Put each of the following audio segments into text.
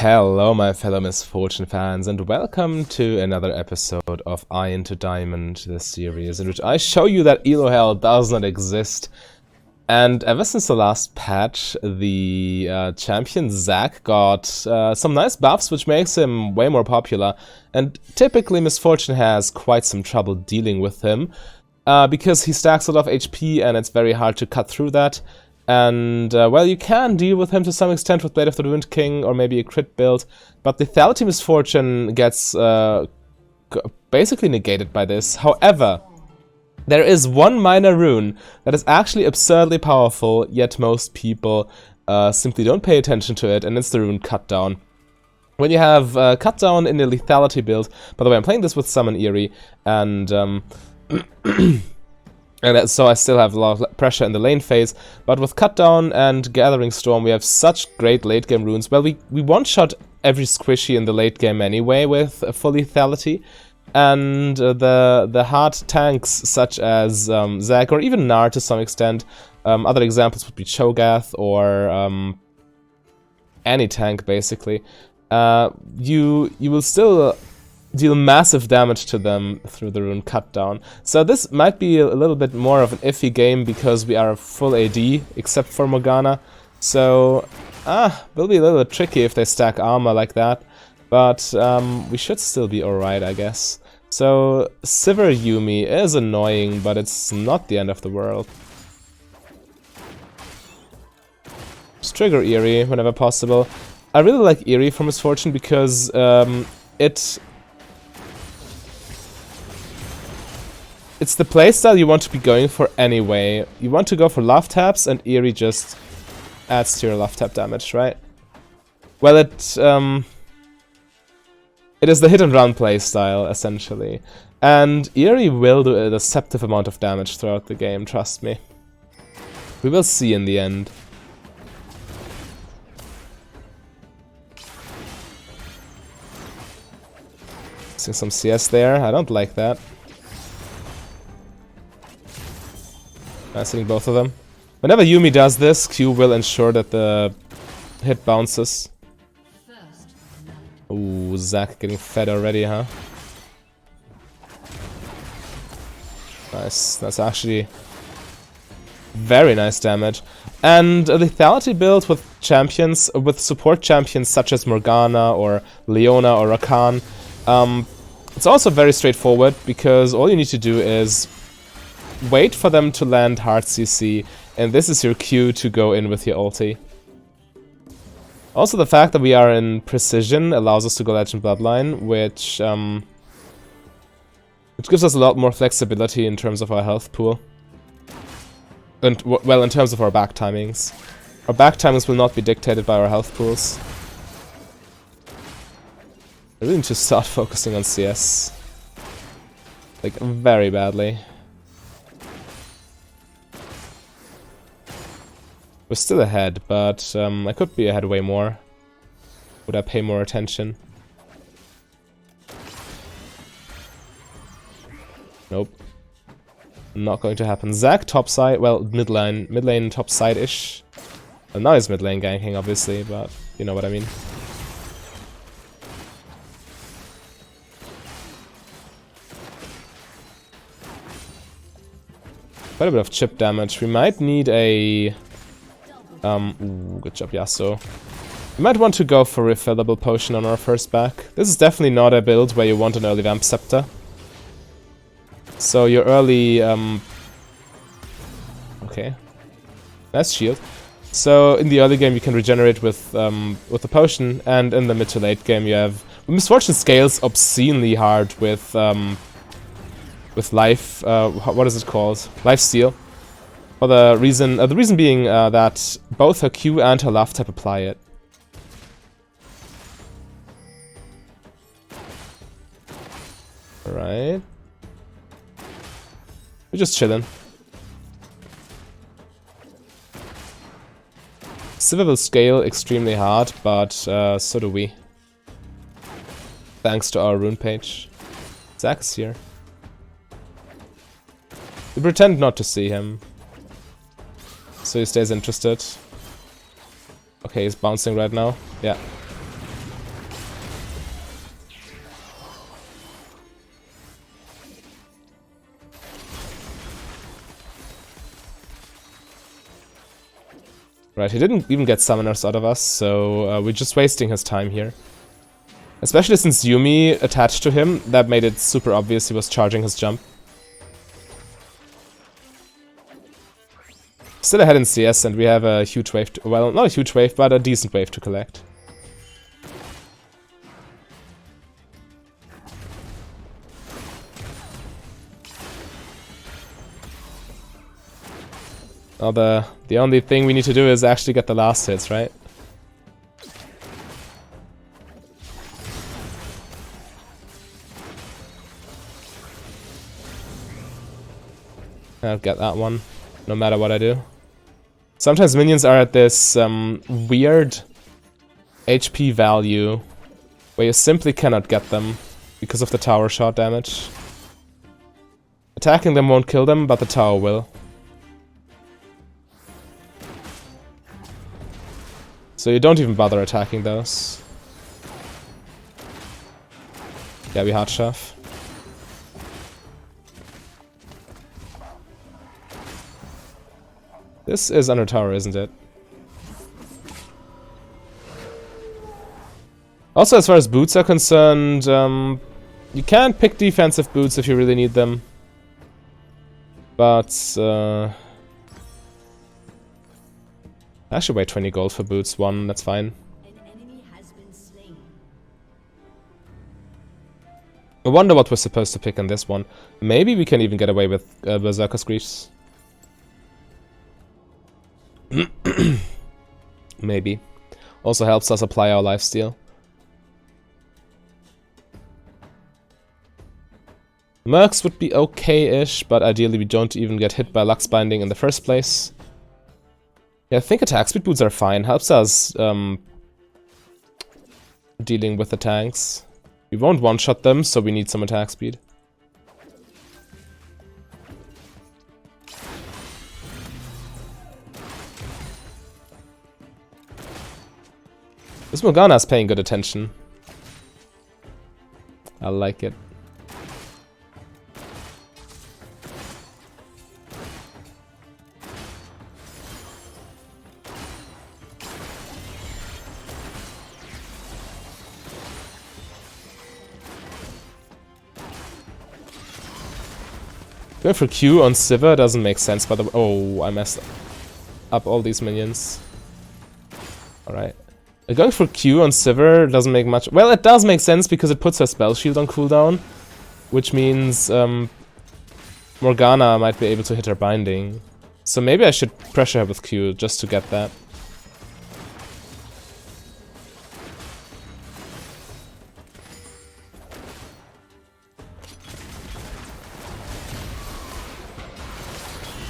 Hello my fellow Misfortune fans, and welcome to another episode of Iron to Diamond, the series in which I show you that Elo Hell does not exist. And ever since the last patch, the champion Zac got some nice buffs, which makes him way more popular. And typically Misfortune has quite some trouble dealing with him, because he stacks a lot of HP and it's very hard to cut through that. And, well, you can deal with him to some extent with Blade of the Ruined King or maybe a crit build, but the lethality Misfortune gets basically negated by this. However, there is one minor rune that is actually absurdly powerful, yet most people simply don't pay attention to it, and it's the rune Cut Down. When you have Cut Down in a lethality build, by the way, I'm playing this with Summon Eerie, and so I still have a lot of pressure in the lane phase, but with Cut Down and Gathering Storm we have such great late game runes. Well, we one-shot every squishy in the late game anyway with full lethality, and the hard tanks such as Zac or even Gnar to some extent, other examples would be Cho'Gath or any tank basically, you will still deal massive damage to them through the rune Cut Down. So this might be a little bit more of an iffy game because we are full AD, except for Morgana. So, will be a little tricky if they stack armor like that. But we should still be alright, I guess. So, Sivir Yuumi is annoying, but it's not the end of the world. Just trigger Eerie whenever possible. I really like Eerie for Misfortune because it's the playstyle you want to be going for anyway. You want to go for love taps, and Eerie just adds to your love tap damage, right? Well, it is the hit and run playstyle, essentially. And Eerie will do a deceptive amount of damage throughout the game, trust me. We will see in the end. Seeing some CS there, I don't like that. Nice hitting both of them. Whenever Yuumi does this, Q will ensure that the hit bounces. Ooh, Zac getting fed already, huh? Nice. That's actually very nice damage. And a lethality build with champions, with support champions such as Morgana or Leona or Rakan, it's also very straightforward because all you need to do is wait for them to land hard CC, and this is your cue to go in with your ulti. Also, the fact that we are in precision allows us to go Legend Bloodline, which gives us a lot more flexibility in terms of our health pool. And, well, in terms of our back timings. Our back timings will not be dictated by our health pools. I really need to start focusing on CS. Like, very badly. We're still ahead, but I could be ahead way more. Would I pay more attention? Nope. Not going to happen. Zac topside, well, mid lane topside-ish. Well, now he's mid lane ganking, obviously, but you know what I mean. Quite a bit of chip damage. We might need a... ooh, good job, Yasuo. You might want to go for refillable potion on our first back. This is definitely not a build where you want an early Vamp Scepter. So your early, okay. Nice shield. So in the early game you can regenerate with the potion, and in the mid to late game you have... Misfortune scales obscenely hard with life, what is it called? Lifesteal. For the reason being that both her Q and her love tap apply it. Alright. We're just chilling. Sivir will scale extremely hard, but so do we. Thanks to our rune page. Zac is here. We pretend not to see him, so he stays interested. Okay, he's bouncing right now. Yeah. Right, he didn't even get summoners out of us, so we're just wasting his time here. Especially since Yumi attached to him, that made it super obvious he was charging his jump. Still ahead in CS, and we have a huge wave to, well, not a huge wave, but a decent wave to collect. Now the only thing we need to do is actually get the last hits, right? I'll get that one, no matter what I do. Sometimes minions are at this weird HP value where you simply cannot get them because of the tower shot damage. Attacking them won't kill them, but the tower will. So you don't even bother attacking those. Yeah, we hard shove. This is under tower, isn't it? Also, as far as boots are concerned, you can pick defensive boots if you really need them. But, I should wait 20 gold for boots, one, that's fine. An enemy has been slain. I wonder what we're supposed to pick on this one. Maybe we can even get away with Berserker Screeches. Maybe. Also helps us apply our lifesteal. Mercs would be okay-ish, but ideally we don't even get hit by Lux Binding in the first place. Yeah, I think attack speed boots are fine. Helps us dealing with the tanks. We won't one-shot them, so we need some attack speed. This Morgana's paying good attention. I like it. Going for Q on Sivir doesn't make sense, by the way. Oh, I messed up all these minions. Alright. Going for Q on Sivir doesn't make much... Well, it does make sense because it puts her spell shield on cooldown. Which means Morgana might be able to hit her binding. So maybe I should pressure her with Q just to get that.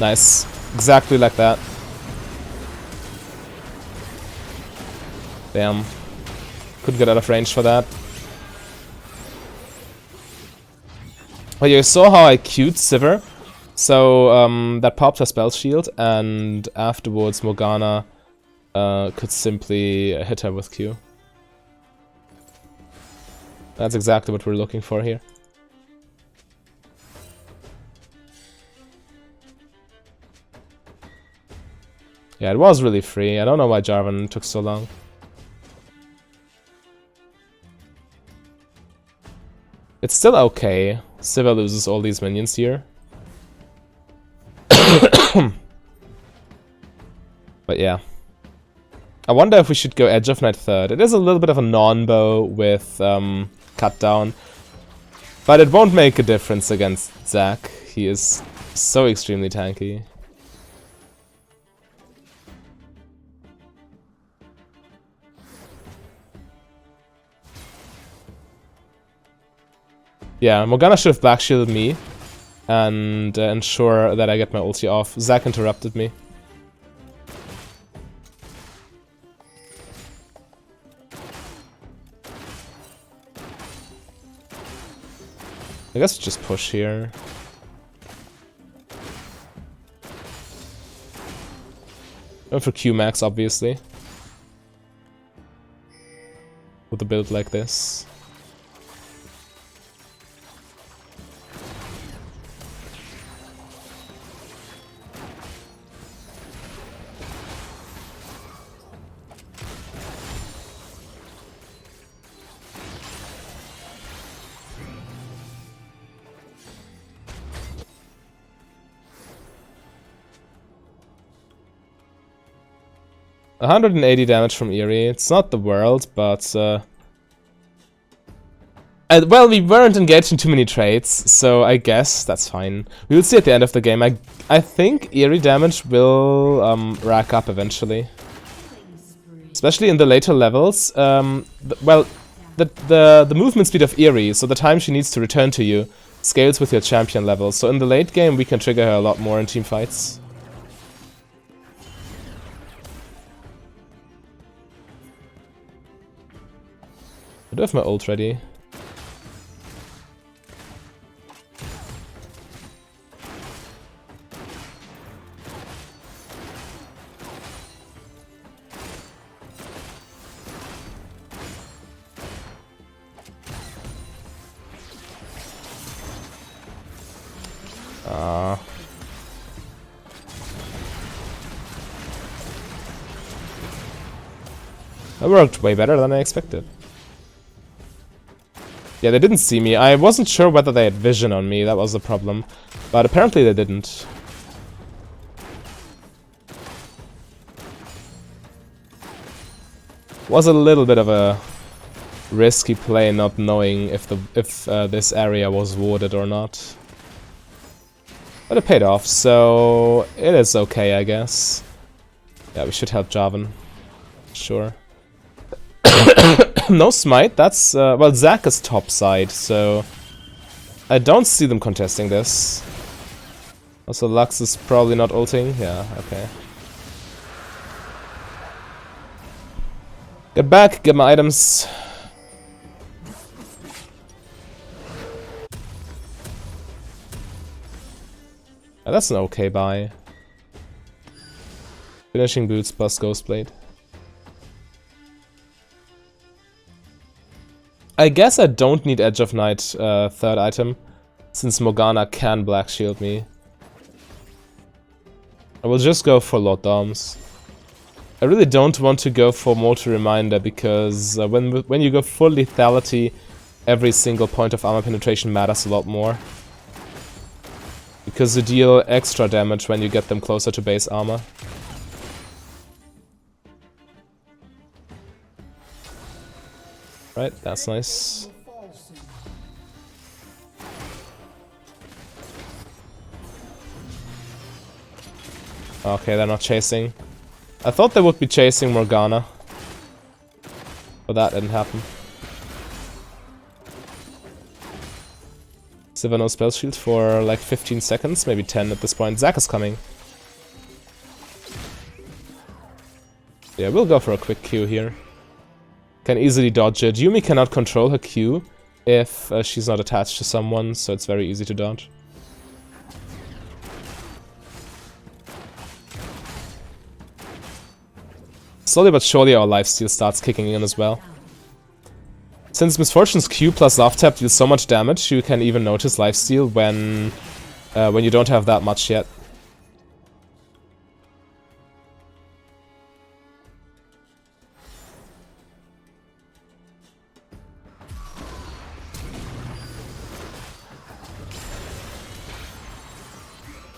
Nice. Exactly like that. Damn. Couldn't get out of range for that. Well, you saw how I Q'd Sivir. So, that popped her spell shield, and afterwards Morgana could simply hit her with Q. That's exactly what we're looking for here. Yeah, it was really free. I don't know why Jarvan took so long. It's still okay. Sivir loses all these minions here. But yeah. I wonder if we should go Edge of Night third. It is a little bit of a non-bow with cut down. But it won't make a difference against Zac. He is so extremely tanky. Yeah, Morgana should have black shielded me and ensure that I get my ulti off. Zac interrupted me. I guess we just push here. Going for Q max, obviously. With a build like this. 180 damage from Eerie. It's not the world, but... well, we weren't engaged in too many trades, so I guess that's fine. We will see at the end of the game. I think Eerie damage will rack up eventually. Especially in the later levels. Well, the movement speed of Eerie, so the time she needs to return to you, scales with your champion level. So in the late game, we can trigger her a lot more in team fights. I do have my ult ready. That worked way better than I expected. Yeah, they didn't see me. I wasn't sure whether they had vision on me, that was the problem. But apparently they didn't. Was a little bit of a risky play not knowing if this area was warded or not. But it paid off, so it is okay, I guess. Yeah, we should help Jarvan. Sure. No smite, that's... well, Zac is top side, so... I don't see them contesting this. Also, Lux is probably not ulting. Yeah, okay. Get back, get my items. That's an okay buy. Finishing boots plus Ghostblade. I guess I don't need Edge of Night third item, since Morgana can Black Shield me. I will just go for Lord Doms. I really don't want to go for Mortal Reminder, because when you go full lethality, every single point of armor penetration matters a lot more. Because you deal extra damage when you get them closer to base armor. Right, that's nice. Okay, they're not chasing. I thought they would be chasing Morgana. But that didn't happen. Sivir no spell shield for like 15 seconds, maybe 10 at this point. Zac is coming. Yeah, we'll go for a quick Q here. Can easily dodge it. Yumi cannot control her Q if she's not attached to someone, so it's very easy to dodge. Slowly but surely our lifesteal starts kicking in as well. Since Misfortune's Q plus Love Tap deals so much damage, you can even notice lifesteal when you don't have that much yet.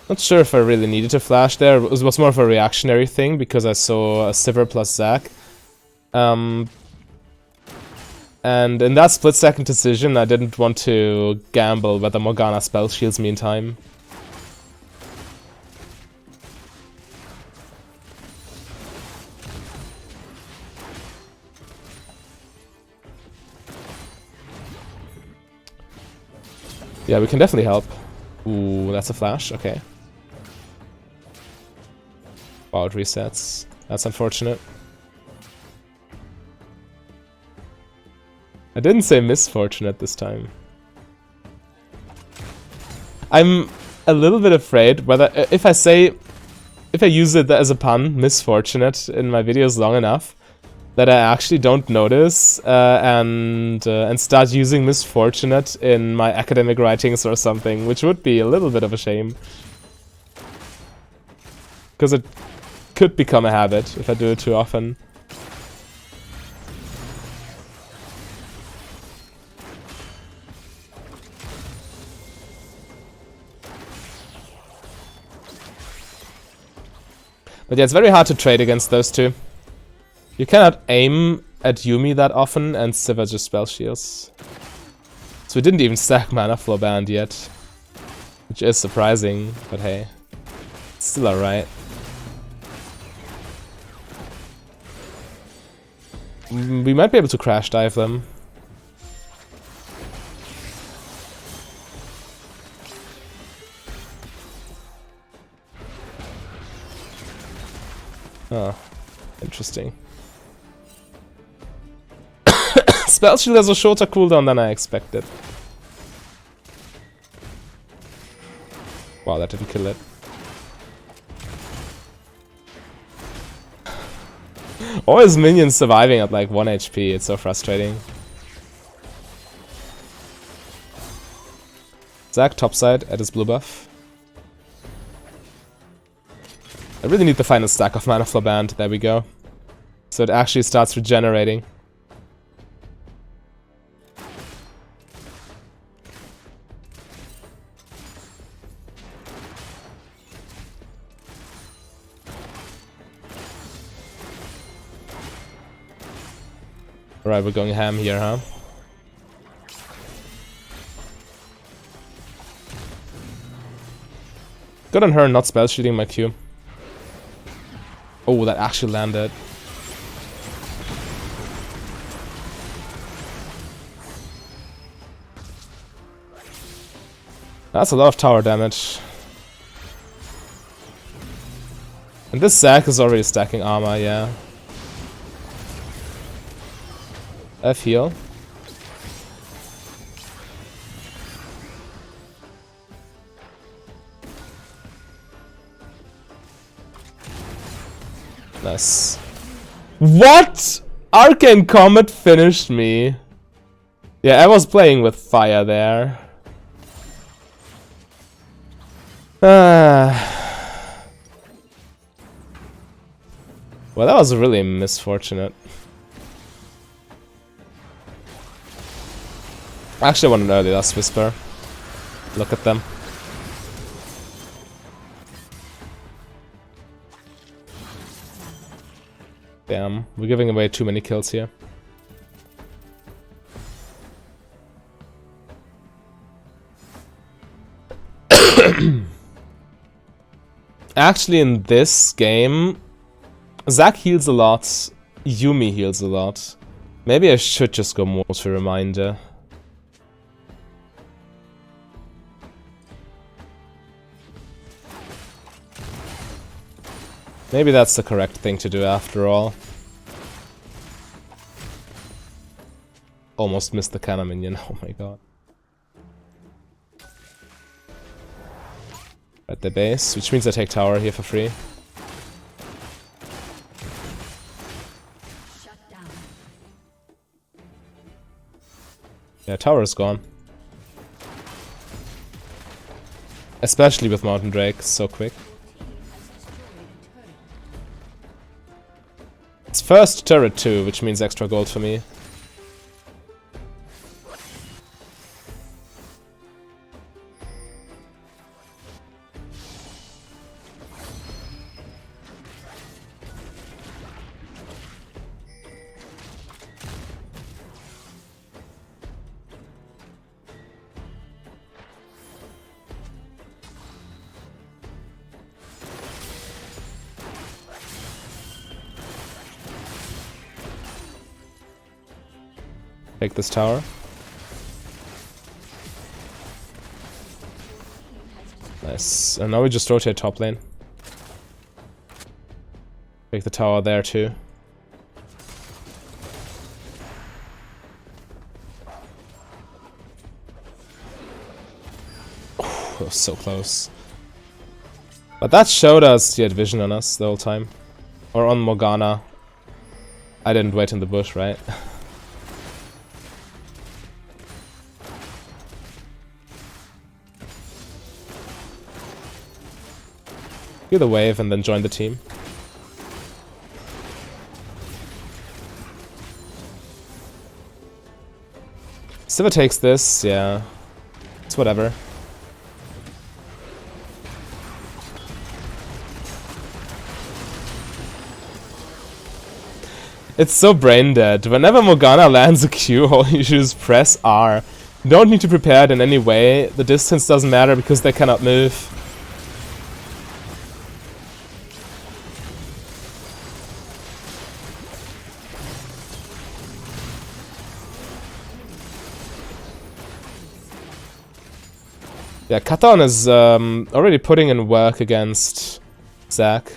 Not sure if I really needed to flash there. It was more of a reactionary thing because I saw a Sivir plus Zac. And in that split-second decision, I didn't want to gamble whether Morgana spell shields me in time. Yeah, we can definitely help. Ooh, that's a flash. Okay. Wow, it resets. That's unfortunate. I didn't say misfortunate this time. I'm a little bit afraid whether if I use it as a pun, misfortunate, in my videos long enough, that I actually don't notice and start using misfortunate in my academic writings or something, which would be a little bit of a shame. Because it could become a habit if I do it too often. But yeah, it's very hard to trade against those two. You cannot aim at Yuumi that often, and Sivir just spell shields. So we didn't even stack Mana Flow Band yet. Which is surprising, but hey. It's still alright. We might be able to crash dive them. Oh, interesting. Spell Shield has a shorter cooldown than I expected. Wow, that didn't kill it. Always minions surviving at like 1 HP, it's so frustrating. Zac topside at his blue buff. I really need the final stack of Mana Flow Band, there we go. So it actually starts regenerating. Alright, we're going ham here, huh? Good on her not spell shooting my Q. Oh, that actually landed. That's a lot of tower damage. And this Zac is already stacking armor, yeah. F heal. Nice. What? Arcane Comet finished me. Yeah, I was playing with fire there. Well, that was really misfortunate. I actually want an early Last Whisper. Look at them. Damn, we're giving away too many kills here. Actually, in this game, Zac heals a lot, Yuumi heals a lot. Maybe I should just go more to Reminder. Maybe that's the correct thing to do after all. Almost missed the cannon minion, oh my god. At the base, which means I take tower here for free. Shut down. Yeah, tower is gone. Especially with Mountain Drake, so quick. It's first turret too, which means extra gold for me. Take this tower. Nice. And now we just rotate top lane. Take the tower there too. That was so close. But that showed us he had vision on us the whole time. Or on Morgana. I didn't wait in the bush, right? Do the wave and then join the team. Sivir takes this, yeah. It's whatever. It's so brain dead. Whenever Morgana lands a Q, all you do is press R. You don't need to prepare it in any way. The distance doesn't matter because they cannot move. Yeah, Katon is already putting in work against Zac.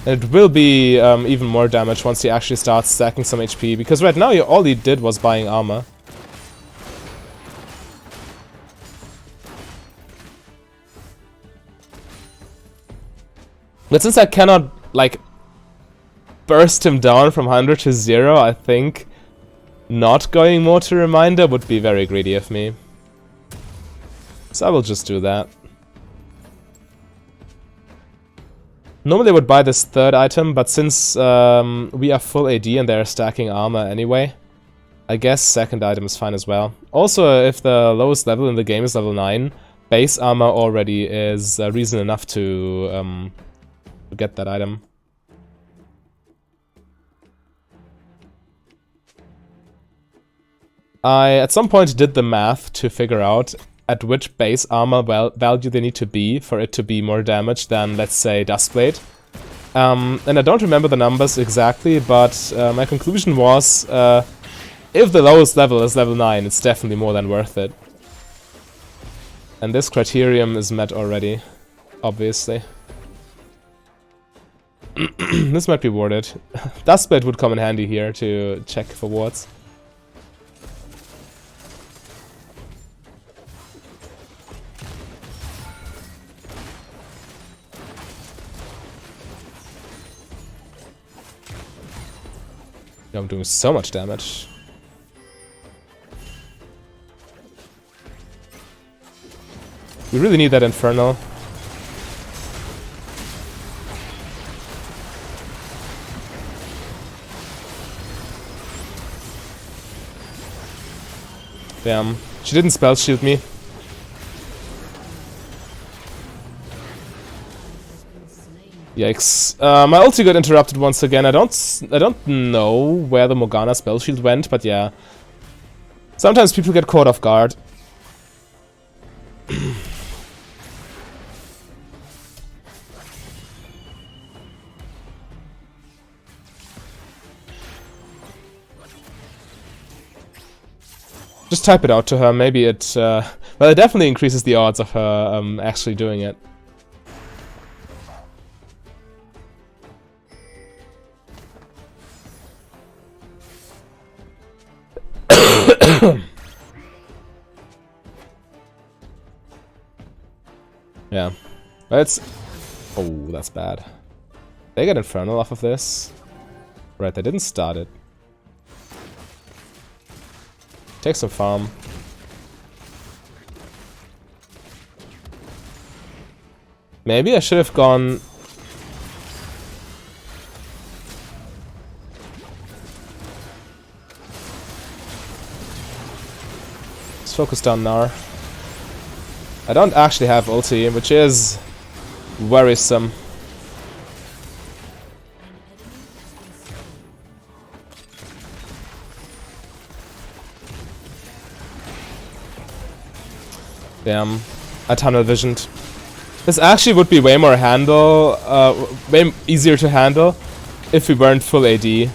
And it will be even more damage once he actually starts stacking some HP, because right now all he did was buying armor. But since I cannot, like, burst him down from 100 to 0, I think not going more to Reminder would be very greedy of me. So I will just do that. Normally I would buy this third item, but since we are full AD and they're stacking armor anyway, I guess second item is fine as well. Also, if the lowest level in the game is level 9, base armor already is reason enough to get that item. I at some point did the math to figure out at which base armor value they need to be for it to be more damage than, let's say, Dustblade. And I don't remember the numbers exactly, but my conclusion was if the lowest level is level 9, it's definitely more than worth it. And this criterion is met already, obviously. This might be warded. Dustblade would come in handy here to check for wards. I'm doing so much damage. We really need that Infernal. Damn. She didn't spell shield me. Yikes. My ulti got interrupted once again. I don't know where the Morgana spell shield went, but yeah. Sometimes people get caught off guard. Just type it out to her, maybe it... well, it definitely increases the odds of her actually doing it. Yeah. Let's... Oh, that's bad. They get Infernal off of this. Right, they didn't start it. Take some farm. Maybe I should have gone... Let's focus down Gnar. I don't actually have ulti, which is worrisome. Damn, I tunnel visioned. This actually would be way more way easier to handle if we weren't full AD.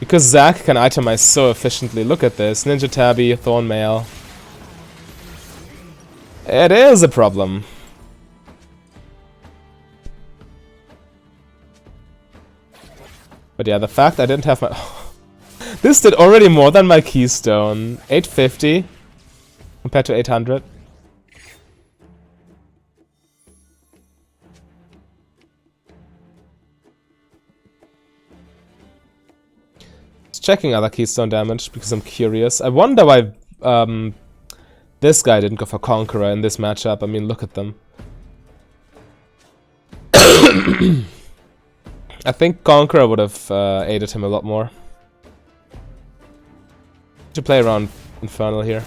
Because Zac can itemize so efficiently. Look at this, Ninja Tabby, Thorn Mail. It is a problem. But yeah, the fact I didn't have my... This did already more than my Keystone. 850 compared to 800. Just checking other Keystone damage because I'm curious. I wonder why this guy didn't go for Conqueror in this matchup. I mean, look at them. I think Conqueror would have aided him a lot more. To play around Infernal here.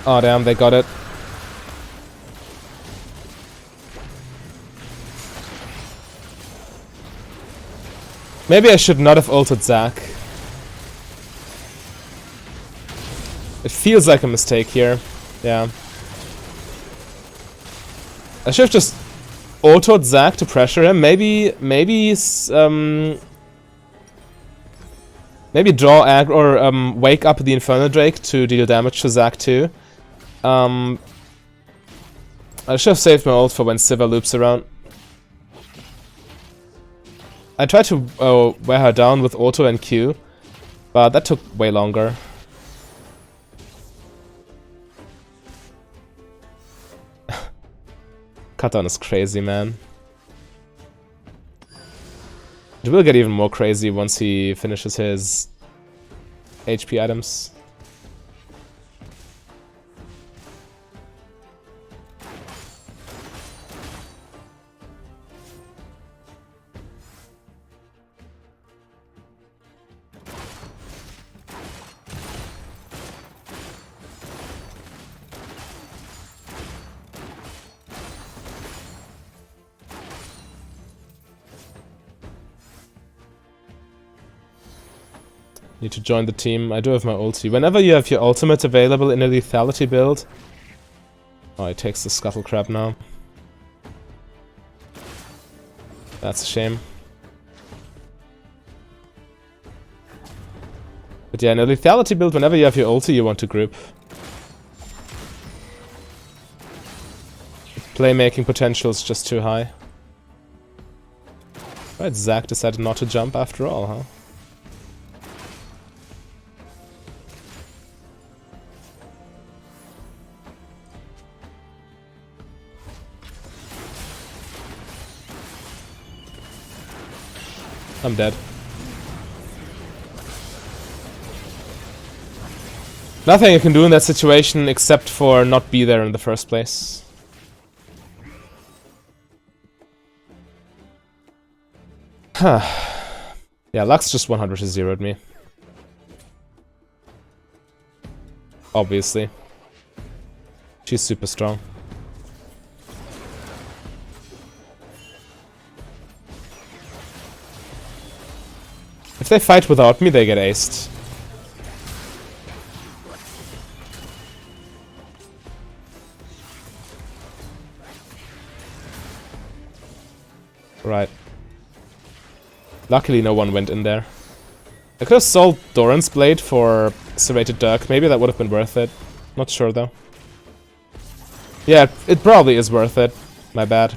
Oh damn, they got it. Maybe I should not have ulted Zac. It feels like a mistake here. Yeah. I should have just autoed Zac to pressure him. Maybe draw aggro or wake up the Infernal Drake to deal damage to Zac too. I should have saved my ult for when Sivir loops around. I tried to wear her down with auto and Q, but that took way longer. Cutdown is crazy, man. It will get even more crazy once he finishes his HP items. Need to join the team. I do have my ulti. Whenever you have your ultimate available in a lethality build... Oh, he takes the Scuttle Crab now. That's a shame. But yeah, in a lethality build, whenever you have your ulti, you want to group. Playmaking potential is just too high. Right, Zac decided not to jump after all, huh? I'm dead. Nothing I can do in that situation except for not be there in the first place. Huh. Yeah, Lux just 100 to 0'd me. Obviously. She's super strong. If they fight without me, they get aced. Right. Luckily no one went in there. I could have sold Doran's Blade for Serrated Dirk. Maybe that would have been worth it. Not sure though. Yeah, it probably is worth it. My bad.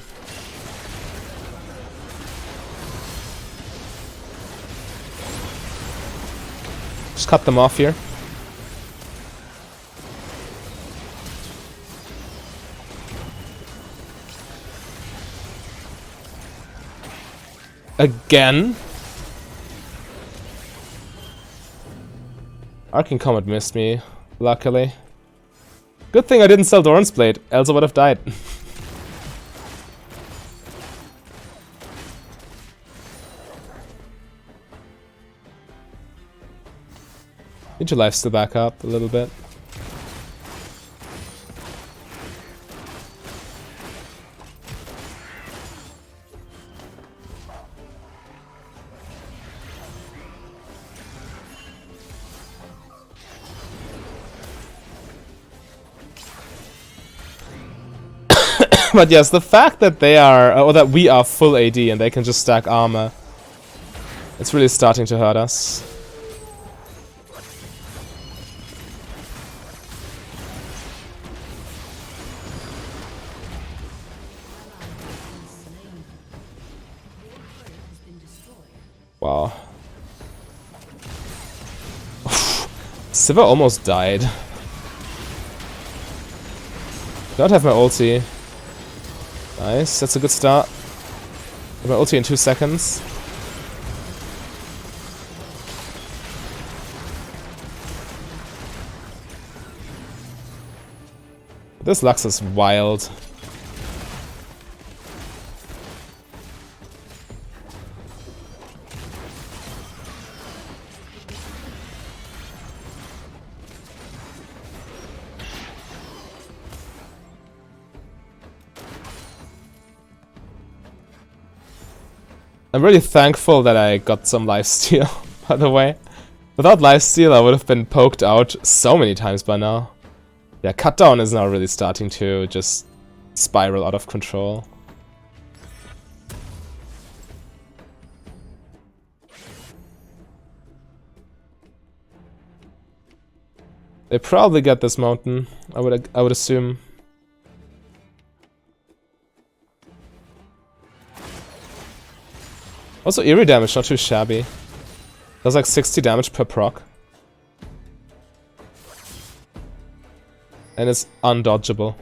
Just cut them off here. Again? Arcane Comet missed me, luckily. Good thing I didn't sell Doran's Blade, else I would have died. Need your lives to back up a little bit. But yes, the fact that they are, or that we are full AD and they can just stack armor, it's really starting to hurt us. Wow. Sivir almost died. Don't have my ulti. Nice, that's a good start. Have my ulti in 2 seconds. This Lux is wild. I'm really thankful that I got some lifesteal, by the way. Without lifesteal, I would have been poked out so many times by now. Yeah, cut down is now really starting to just spiral out of control. They probably get this mountain, I would assume. Also, eerie damage, not too shabby. Does like 60 damage per proc. And it's undodgeable.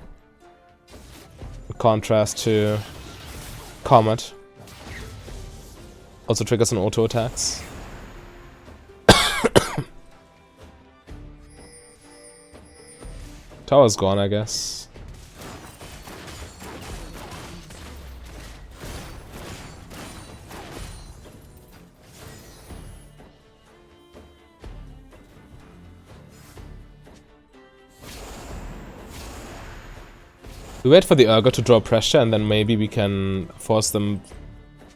In contrast to Comet. Also triggers on auto attacks. Tower's gone, I guess. We wait for the Urgot to draw pressure and then maybe we can force them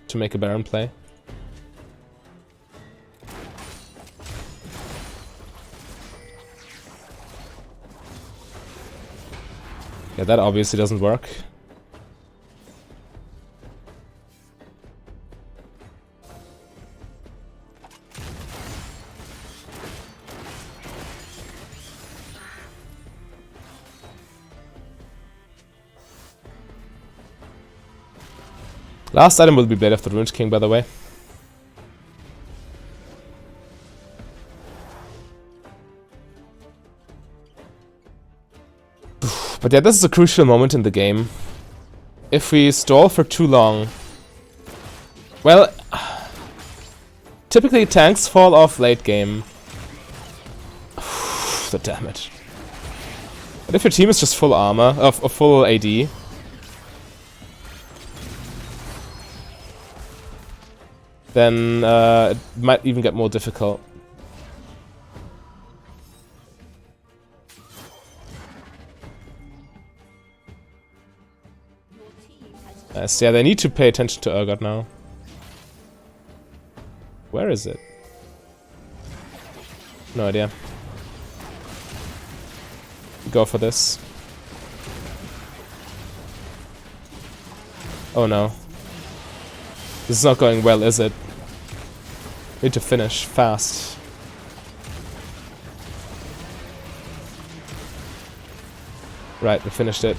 to make a Baron play. Yeah, that obviously doesn't work. Last item will be Blade of the Ruined King, by the way. But yeah, this is a crucial moment in the game. If we stall for too long... Well... Typically tanks fall off late game. The damage. But if your team is just full armor, of full AD... then it might even get more difficult. So yeah, they need to pay attention to Urgot now. Where is it? No idea. Go for this. Oh no. This is not going well, is it? We need to finish fast. Right, we finished it.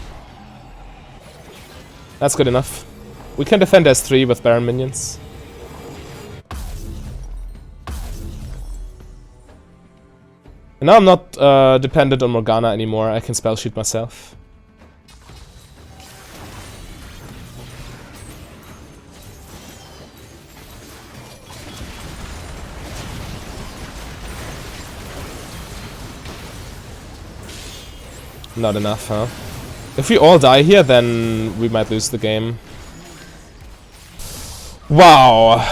That's good enough. We can defend S3 with Baron minions. And now I'm not dependent on Morgana anymore, I can spell shoot myself. Not enough, huh? If we all die here, then we might lose the game. Wow!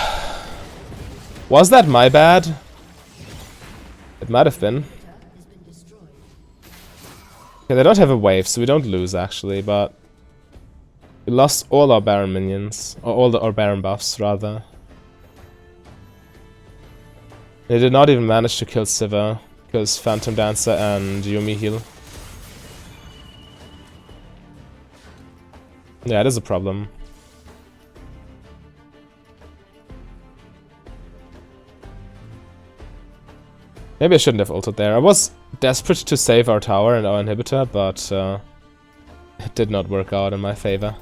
Was that my bad? It might have been. Okay, they don't have a wave, so we don't lose actually, but... We lost all our Baron minions. Or all our Baron buffs, rather. They did not even manage to kill Sivir, because Phantom Dancer and Yumi heal. Yeah, it is a problem. Maybe I shouldn't have ulted there. I was desperate to save our tower and our inhibitor, but it did not work out in my favor.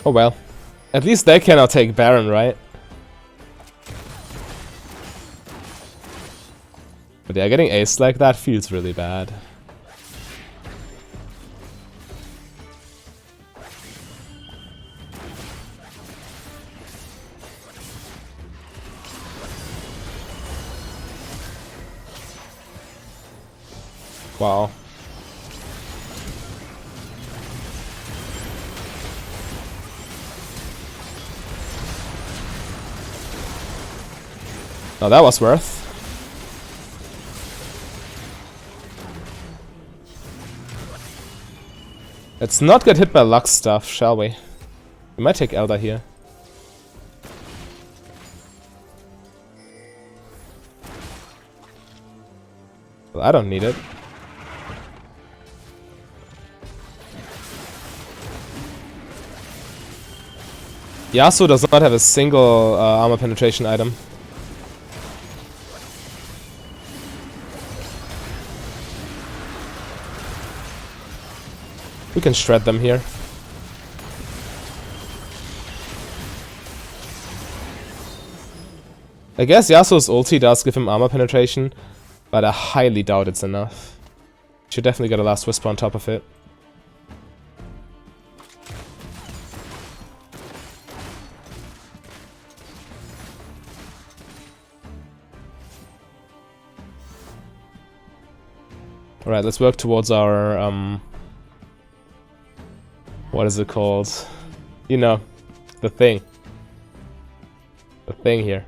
Oh well. At least they cannot take Baron, right? But yeah, getting aced like that feels really bad. Wow. Oh, that was worth. Let's not get hit by Lux stuff, shall we? We might take Elder here. Well, I don't need it. Yasuo does not have a single armor penetration item. We can shred them here. I guess Yasuo's ulti does give him armor penetration, but I highly doubt it's enough. Should definitely get a last whisper on top of it. Alright, let's work towards our, what is it called? You know, the thing. The thing here.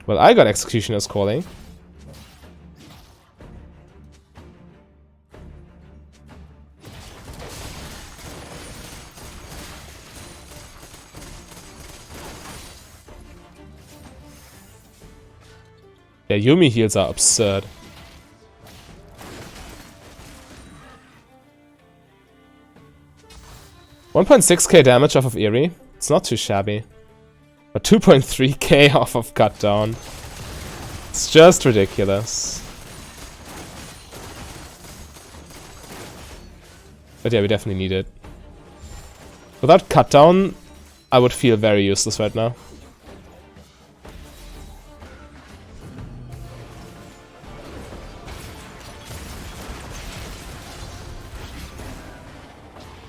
Well, I got Executioner's Calling. Yeah, Yumi heals are absurd. $1.6k damage off of Eerie. It's not too shabby. But 2.3k off of Cut Down. It's just ridiculous. But yeah, we definitely need it. Without Cut Down, I would feel very useless right now.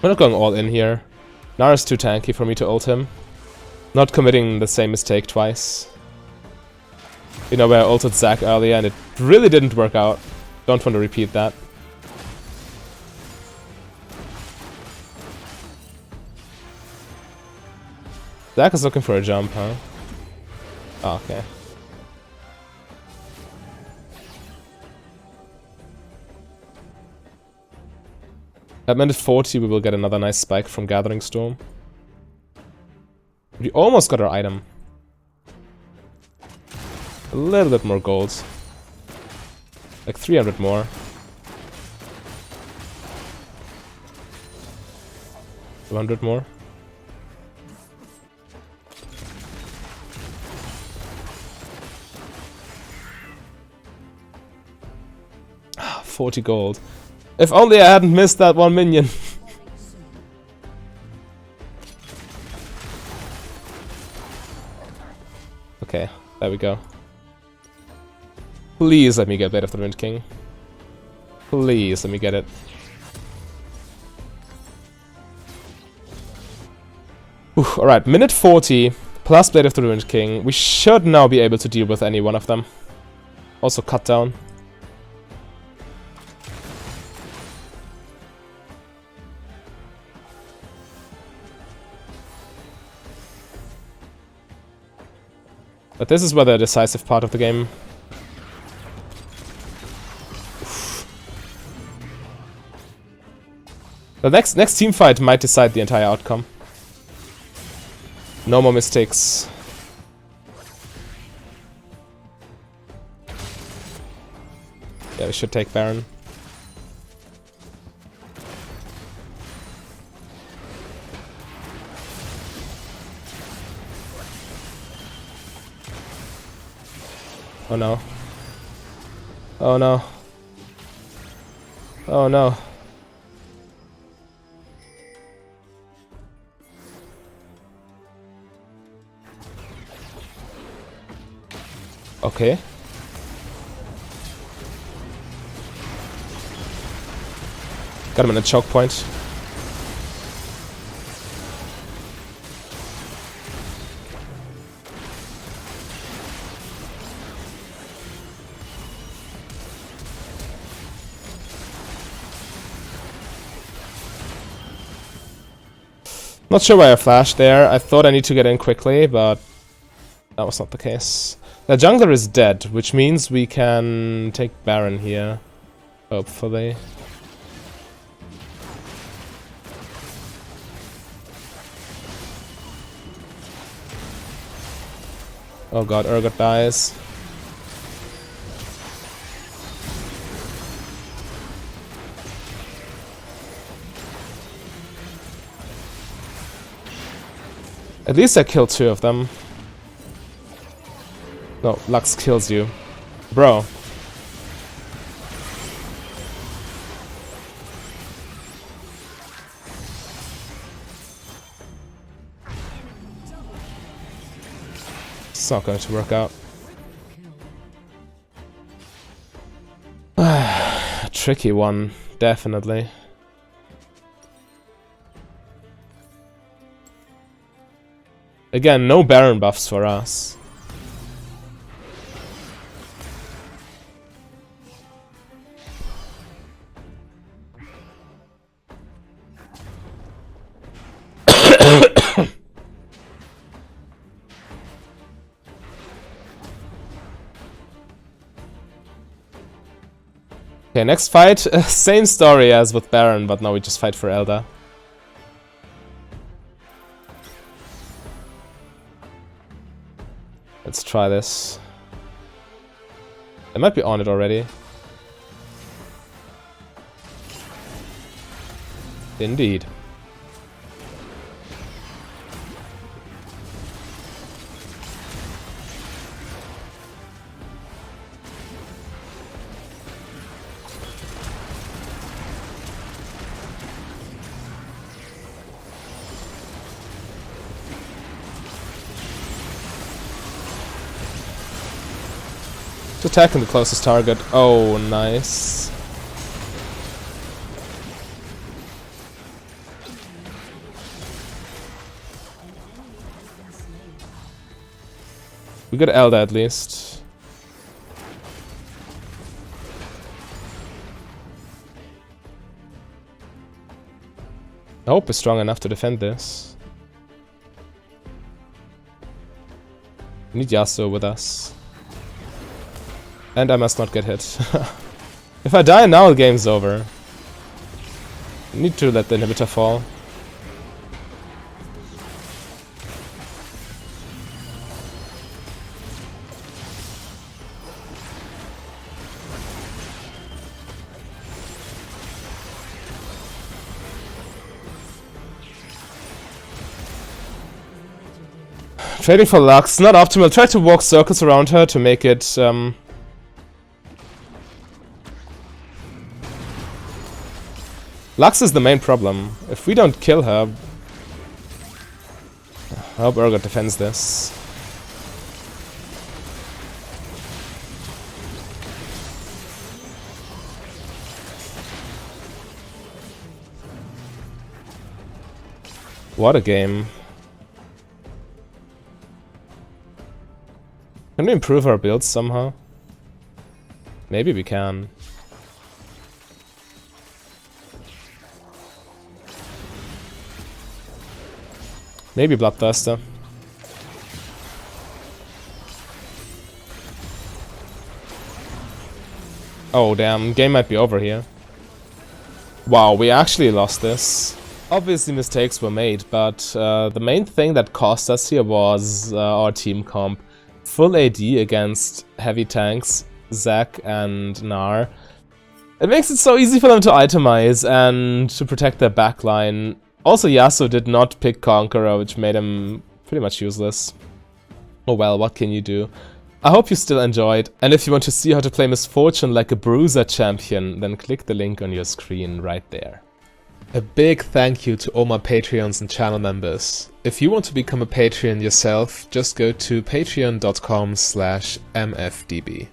We're not going all in here. Nara's too tanky for me to ult him. Not committing the same mistake twice. You know, where I ulted Zac earlier and it really didn't work out. Don't want to repeat that. Zac is looking for a jump, huh? Oh, okay. At minute 40 we will get another nice spike from Gathering Storm. We almost got our item. A little bit more gold. Like 300 more. $200 more. Ah, 40 gold. If only I hadn't missed that one minion. Okay, there we go. Please let me get Blade of the Wind King. Please let me get it. Alright, minute 40 plus Blade of the Wind King. We should now be able to deal with any one of them. Also Cut Down. But this is where the decisive part of the game. The next team fight might decide the entire outcome. No more mistakes. Yeah, we should take Baron. Oh no. Oh no. Oh no. Okay. Got him in a choke point. Not sure why I flashed there. I thought I need to get in quickly, but that was not the case. The jungler is dead, which means we can take Baron here. Hopefully. Oh god, Urgot dies. At least I killed 2 of them. No, Lux kills you. Bro. It's not going to work out. A tricky one, definitely. Again, no Baron buffs for us. Okay, next fight, same story as with Baron, but now we just fight for Elder. Let's try this. I might be on it already. Indeed. Attacking the closest target. Oh, nice. We got Elder at least. I hope we're strong enough to defend this. We need Yasuo with us. And I must not get hit. If I die now, the game's over. I need to let the inhibitor fall. Trading for Lux, not optimal. Try to walk circles around her to make it Lux is the main problem. If we don't kill her... I hope Urgot defends this. What a game. Can we improve our builds somehow? Maybe we can. Maybe Bloodthirster. Oh damn, game might be over here. Wow, we actually lost this. Obviously mistakes were made, but the main thing that cost us here was our team comp. Full AD against heavy tanks, Zac and Gnar. It makes it so easy for them to itemize and to protect their backline. Also, Yasuo did not pick Conqueror, which made him pretty much useless. Oh well, what can you do? I hope you still enjoyed, and if you want to see how to play Misfortune like a bruiser champion, then click the link on your screen right there. A big thank you to all my Patreons and channel members. If you want to become a Patreon yourself, just go to patreon.com/mfdb.